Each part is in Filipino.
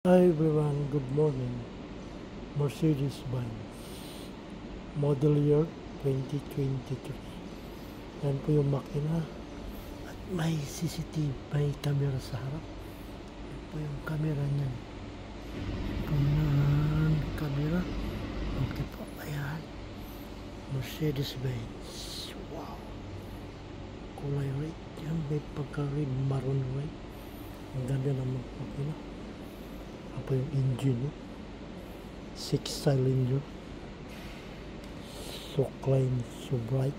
Hi everyone, good morning. Mercedes-Benz Model Year 2023. Yan po yung makina at may CCTV, may camera sa harap. Yan po yung camera niyan. Camera. Okay po, ayan. Mercedes-Benz. Wow. Kulay red. Yan, may pagka-red, maroon red. Ang ganda naman makina. Apa yung engine, 6 cylinder, so clean, so bright.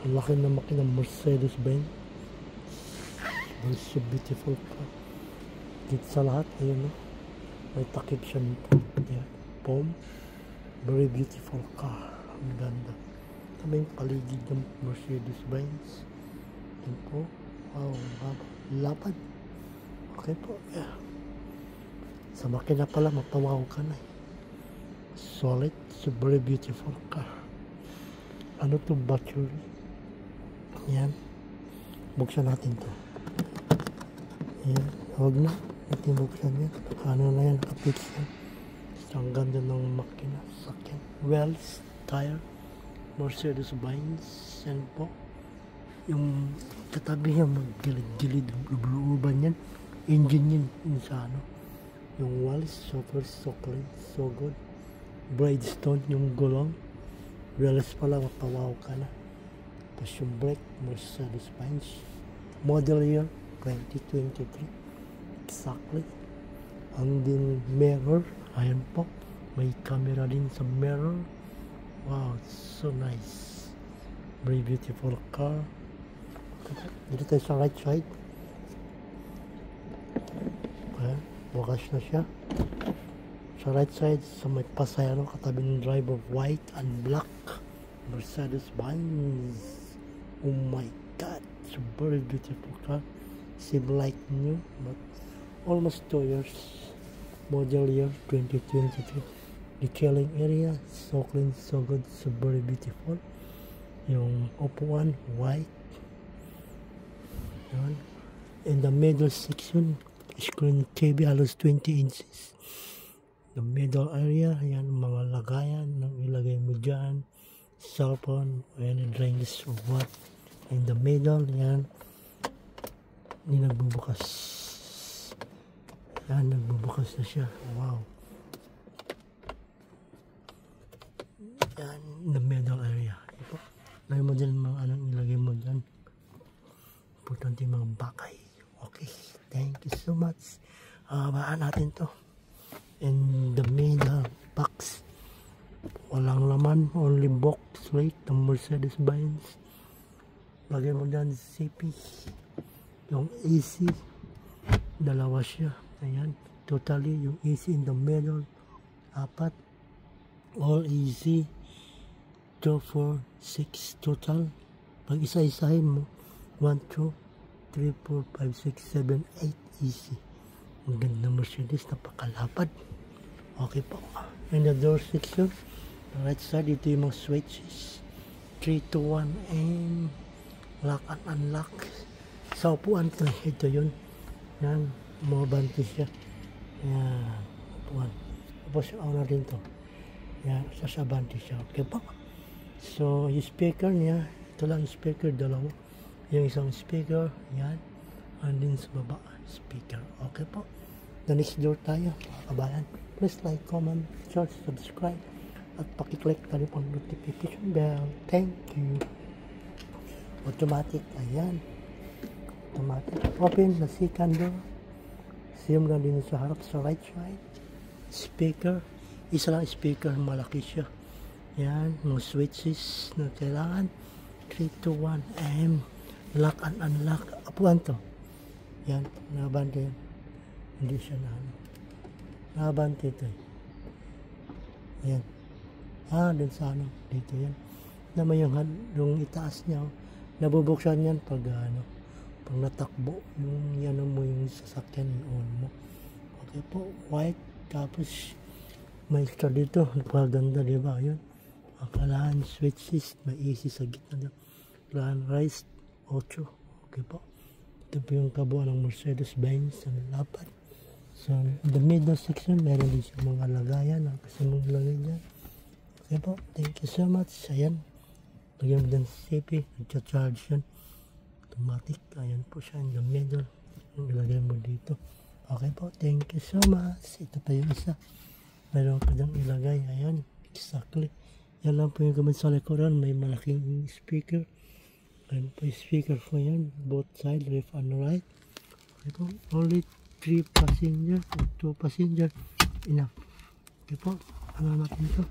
Ang laki na makina Mercedes-Benz. So beautiful car. Dito sa lahat, ayun no, may takip siya nito. Yeah. Foam. Very beautiful car. Ang ganda. Kami yung paligid ng Mercedes-Benz. Yan po. Wow, lapad. Okay po, yeah. Sa makina pala, mapawaw ka na eh. Solid, so very beautiful car. Ano to, battery? Yan. Buksan natin to. Yan. Huwag na. Natin buksan yan. Ano na yan, nakapix yan. So, ang ganda ng makina. Sakyan. Wheels, tire, Mercedes-Benz. Yan po. Yung katabi niya, mag-gilid-gilid. Lubluban yan. Engine yan. Yung sa ano. Yung walls, so first, so clean, so good. Bridestone, yung gulong. Wheels pala, mapawaw ka na. Tapos yung brake, Mercedes-Benz. Model year, 2023. Exactly. And then mirror, ayan po. May camera din sa mirror. Wow, so nice. Very beautiful car. Dito tayo sa right side. Ayan. Bukas na siya. Sa right side, sa may pasayro, katabi ng driver, white and black. Mercedes-Benz. Oh my God. It's a very beautiful car. Seem like new, but almost 2 years. Model year 2023. Detailing area, so clean, so good, so very beautiful. Yung upuan, white. Yan. In the middle section, screen TV halos 20 inches. The middle area, yan mga lagayan nang ilagay mo dyan, cellphone, any drinks or what. In the middle, yan, hindi nagbubukas. Yan, nagbubukas na siya. Wow. Yan, in the middle area. Lagay mo dyan mga anong ilagay mo dyan. Importante mga bakay. Okay, thank you so much. Baan natin to. In the middle box, walang laman, only box plate ng Mercedes-Benz. Lagay mo dyan CP. Yung AC, dalawa siya. Ayan, totally yung AC in the middle, 4. All AC, 2, 4, 6 total. Pag isa-isahin mo, 1, 2, 3, 4, 5, 6, 7, 8 easy. Ang ganda Mercedes, napakalapad. Okay po. In the door section, right side, ito yung mga switches. 3 to 1 and lock and unlock. Sa upuan, ito yun. Yan, mabante siya. Yan, upuan. Tapos na din to. Yan, sasabante siya. Okay po. So, yung speaker niya, ito lang yung speaker, dalawa. Yung isang speaker, yan. And din sa baba, speaker. Okay po. The next door tayo, mga kabayan. Please like, comment, share, subscribe. At pakiclick na rin pang notification bell. Thank you. Automatic, ayan. Automatic. Open the second door. Same lang din sa harap, sa right side. Speaker. Isa lang speaker, malaki siya. Yan, mga switches na kailangan. 3 to 1 AM. Lock and unlock. Apuan to. Yan. Nakabante yan. Hindi siya na ano. Nakabante ito eh. Ayan. Dun sa ano. Dito yan. Naman yung itaas niya. Nabubuksan yan pag ano. Pag natakbo. Yung yan mo yung sasakyan yung on mo. Okay po. White. Tapos may extra dito. Napaganda diba? Yun. Akalahan switches. May AC sa gitna. Plan rice. 8. Okay po. Ito po yung kabuuan ng Mercedes-Benz. Ang lapad. So, in the middle section, meron din siya mga lagayan na kasi mong lagay dyan. Okay po, thank you so much. Ayan, lagyan mo din sa CP, nagcha-charge yan. Automatic, ayan po siya in the middle. Ilagay mo dito. Okay po, thank you so much. Ito pa yung isa. Meron ka dang ilagay, ayan, exactly. Yan lang po yung gamit sa likuran, may malaking speaker. Ayan po yung speaker ko yan, both side, left and right. Okay po, only 3 passenger or 2 passenger enough. Okay po, ano natin ito,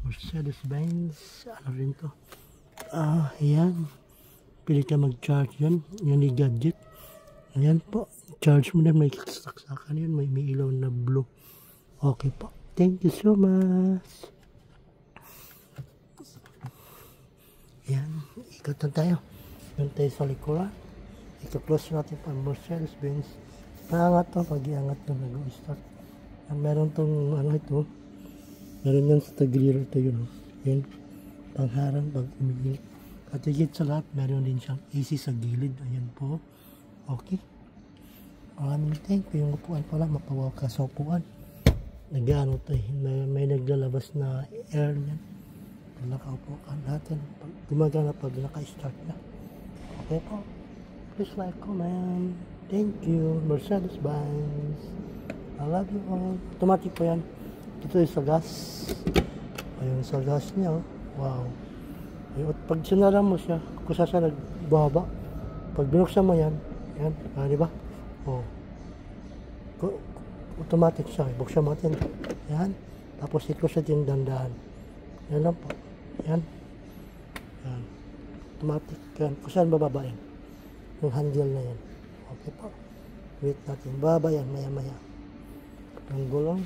Mercedes-Benz, ano rin to, ayan, pili ka mag-charge yan, yan yung gadget. Ayan po, charge mo na, may saksakan yan, may ilaw na blue. Okay po, thank you so much. Ayan, ikot na tayo, yun tayo sa likuran. Ika-close natin pa Mercedes-Benz. Naangat to, pag iangat na nag-start. Meron tong ano ito, meron yan sa tagiliran ito yun. Yan, pangharang pag umigilit. At higit sa lahat, meron din siyang AC sa gilid. Ayan po. Okay. Maraming thank you. Yung upuan pala, mapawaw ka sa upuan. Nag-ano to eh. May naglalabas na air niyan. Pag nakaupo ka natin, gumagana pag naka-start na. Okay po. Please like, comment. Thank you, Mercedes-Benz. I love you all. Automatic po yan. Ito yung sa gas. Ayun sa gas niya. Oh. Wow. Ayun, pag sinara mo siya, kusa siya nagbaba. Pag binuksan mo yan, yan, di ba? Oh. Automatic siya. Buksan mo natin. Yan. Tapos i-close natin dandahan. Yan lang po. Yan. Yan. Automatic yan. Kusa bababa yan. Yung handle na yan. Okay po. Wait natin. Baba yan. Maya maya. Ang gulong.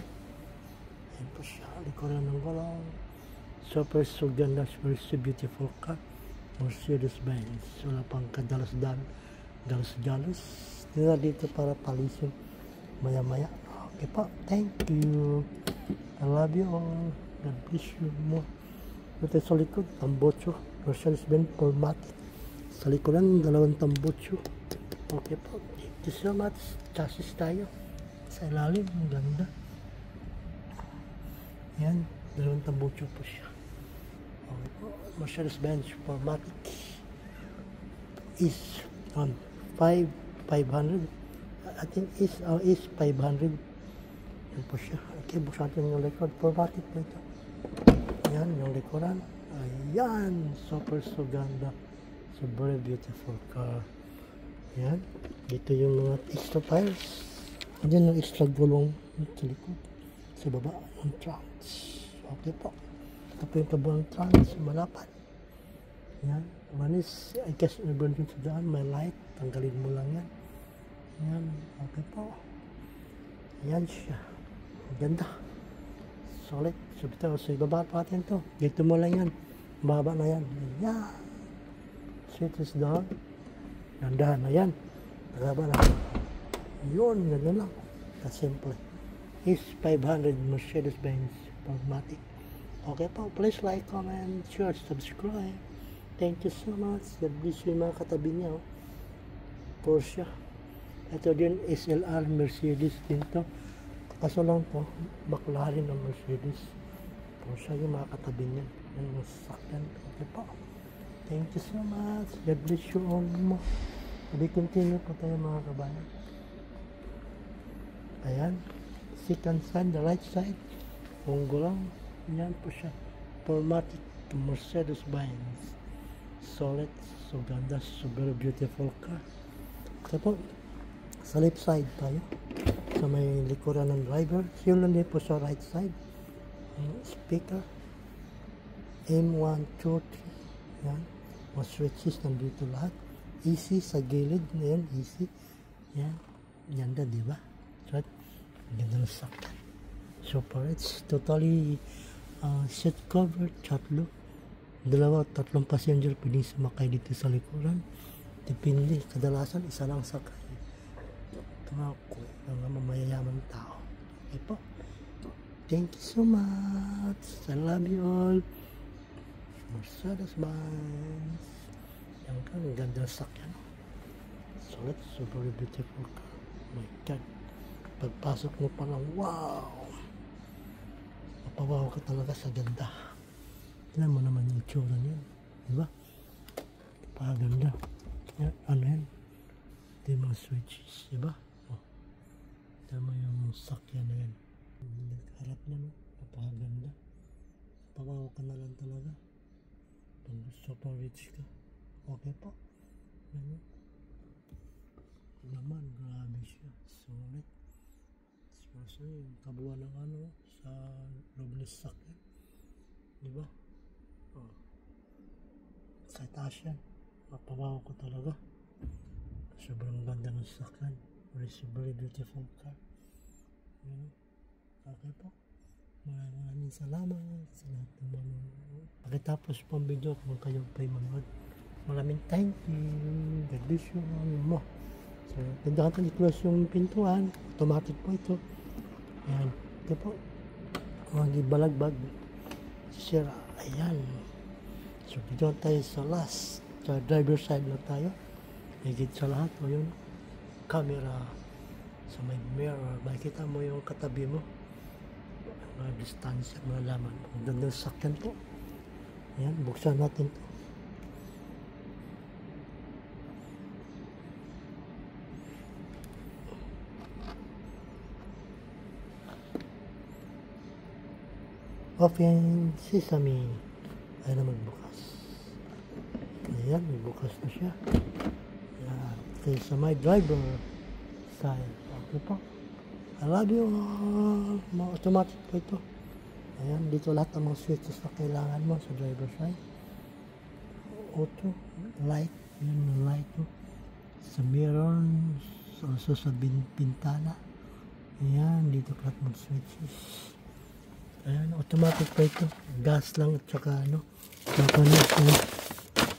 Ayan po siya. Likuran ng gulong. Super ganda. Super beautiful car. Mercedes-Benz. Wala pang kadalas-dalas. Tingnan dito para palisin. Maya maya. Okay po. Thank you. I love you all. God bless you more. Ito sa likod. Tambotso. Mercedes-Benz Formatic. Sa likuran. 2 tambotso. Okay po, thank you so much. Chassis tayo. Sa ilalim, ang ganda. Yan, 2 tambucho po siya. Okay po, Mercedes-Benz Formatic is on 500. I think is 500. Yan po siya. Okay, buksan natin yung likod. Formatic po ito. Yan, yung likuran. Ayan, super ganda. So very beautiful car. Yan. Dito yung mga extra tires. Diyan yung extra gulong sa likod. Sa baba ng trunks. Okay po. Ito po yung tabo ng trunks. Malapad. Yan. Manis. I guess nabron din sa daan. May light. Tanggalin mo lang yan. Yan. Okay po. Yan siya. Ganda. Solid. So ibaba natin to. Dito mo lang yan. Baba na yan. Yan. Seat is down. Nandahan na yan. Nagaba na. Yun, gano'n lang. Kasimple. Is 500 Mercedes-Benz Formatic. Okay po, please like, comment, share, subscribe. Thank you so much. God bless you mga katabi niya. Oh. Porsche. Ito din SLR Mercedes din to. Kaso lang to, McLaren ng Mercedes. Porsche yung mga katabi niya. Yung sasakyan. Okay po. Thank you so much. God bless you all mo. We continue po tayo mga kabayan. Ayan. Second side, the right side. Unggulang. Yan po siya. Formatic Mercedes-Benz. Solid. So ganda. So very beautiful car. Ito po. Sa left side tayo. Sa may likuran ng driver. Yun lang din po sa right side. Speaker. M1, 2, 3. Yan. Mga switches nandito lahat. AC sa gilid na yan. AC. Yan. Ganda, diba? Right? Ganda na saktan. Super. It's totally seat cover. Tatlo. 2-3 passenger pwedeng sumakay dito sa likuran. Depende. Kadalasan isa lang sakay. Ito mga mamayayaman tao. Okay po. Thank you so much. I love you all. Mercedes-Benz. Yan ka, ang ganda ng sakyan. Solid, super beautiful car. Oh my God. Pagpasok mo pa lang, wow! Mapawaw ka talaga sa ganda. Tignan mo naman yung itsura niyan. Diba? Napakaganda. Yan, ano yan? Ito yung mga switches. Diba? Oh. Tama yung sakyan na yan. Nagharap niya, no? Napakaganda. Mapawaw ka na lang talaga. Pag gusto pa rich ka. Okay po. Yan. Naman, grabe siya. Solid. Especially yung kabuuan ng ano sa loob ng sakyan. Diba? Oh. Sa taas yan. Mapawaw ko talaga. Sobrang ganda ng sakyan. It's a very beautiful car. Okay po. Maraming salamat sa lahat ng manonood. Pagkatapos po ang video kung kayo pa'y manood. Maraming thank you. God bless you all mo. So, ganda ka i-close yung pintuan. Automatic po ito. Ayan. Ito po. Huwag ibalagbag. Sira. Ayan. So, dito tayo sa last. Sa driver side lang tayo. Higit sa lahat. O yun. Camera. Sa may mirror. Makikita mo yung katabi mo. Mga distansya. Mga laman. Ang gandang sakyan po. Ayan. Buksan natin to. Open sesame. Ayan na magbukas. Ayan, magbukas na siya. Ayan. Okay, sa my driver side. Okay po. I love you all. Automatic po ito. Ayan, dito lahat ng mga switches na kailangan mo sa driver side. Auto, light. Ayan, yung light mo. Sa mirror, also sa pintana. Ayan, dito lahat mga switches. Ayan, automatic pa ito. Gas lang at saka ano. Saka na ito.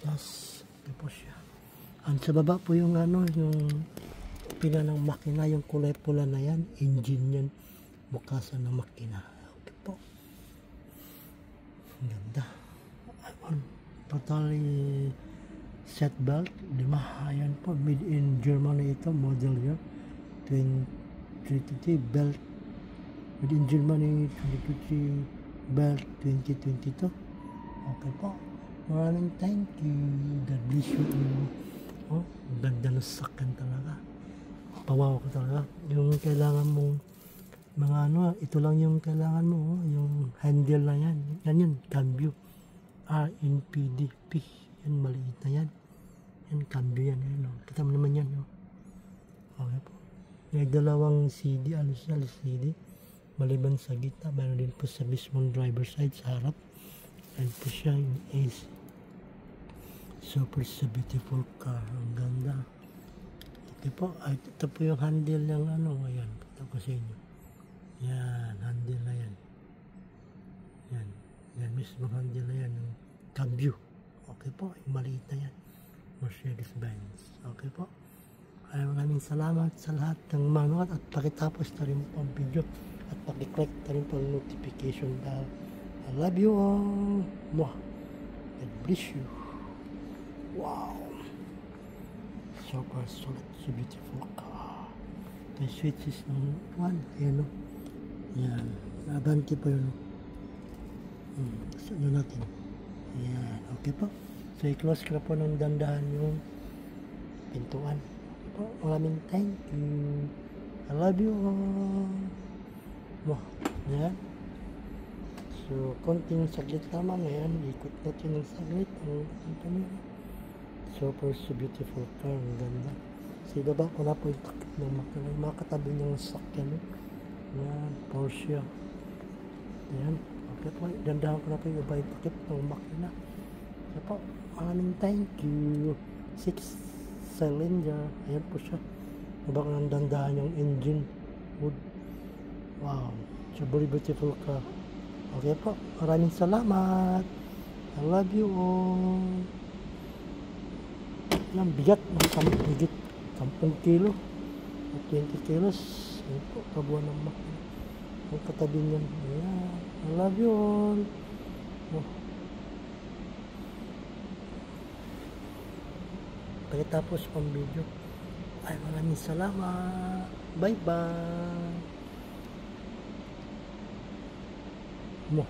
Gas. Ito po siya. Ang sa baba po yung ano, yung pina ng makina, yung kulay pula na yan. Engine yan. Bukasan ng makina. Okay po. Ang ganda. Ayan. Totally set belt. 5. Ayan po. Made in Germany ito. Model year. 2023 belt. Within Germany 2020 belt 2022. Okay po. Maraming thank you. God bless you. Oh, ganda ng sakyan talaga. Pawaw ko talaga. Yung kailangan mong mga ano, ito lang yung kailangan mo. Oh, yung handle na yan. Yan yun. Cambio. RNPDP. Yan, maliit na yan. Yan, cambio yan. Yan, oh. Kita mo naman yan. Oh. Okay po. May dalawang CD. Ano siya? CD. Maliban sa gitna, mayroon din po sa mismong driver side sa harap. Ayan po siya yung AC. Super sa beautiful car. Ang ganda. Okay po. Ay, ito po yung handle ng ano. Ayan. Ito ko sa inyo. Yan. Handle na yan. Yan. Yan. Mismong handle na yan. Yung cambio. Okay po. Yung maliit na yan. Mercedes-Benz. Okay po. Ay, maraming salamat sa lahat ng manood at pakitapos na rin po ang video. At pakiclick na rin po ang notification bell. I love you all. Mwah. God bless you. Wow. Super solid. So beautiful car. Ito yung switches ng one. Ayan o. Ayan. Abante po yun. Saan natin? Ayan. Okay po. So i-close ka po ng dandahan yung pintuan. Okay po. Maraming thank you. I love you all. Wah, yan. So, konting saglit lamang yan. Ikot natin ng saglit. Ang camera. Super so beautiful car. Ang ganda. Sa ibaba ko na po yung takip ng makina. Yung mga katabi ng sakyan. Yan, Porsche. Yan. Okay po. Dandahan ko na po yung iba yung takip ng makina. Yan po. Maraming thank you. 6 cylinder. Ayan po siya. Ibang nang dandahan yung engine. Wood. Wow, it's a very beautiful car. Okay po, maraming salamat. I love you all. Yan, bigat ng 10 kilo. 20 kilos. Yan po, kabuuan ng makina. Ang katabi niyan. Ayan, I love you all. Oh. Pagkatapos pang video, Ay, maraming salamat. Bye bye. Mo.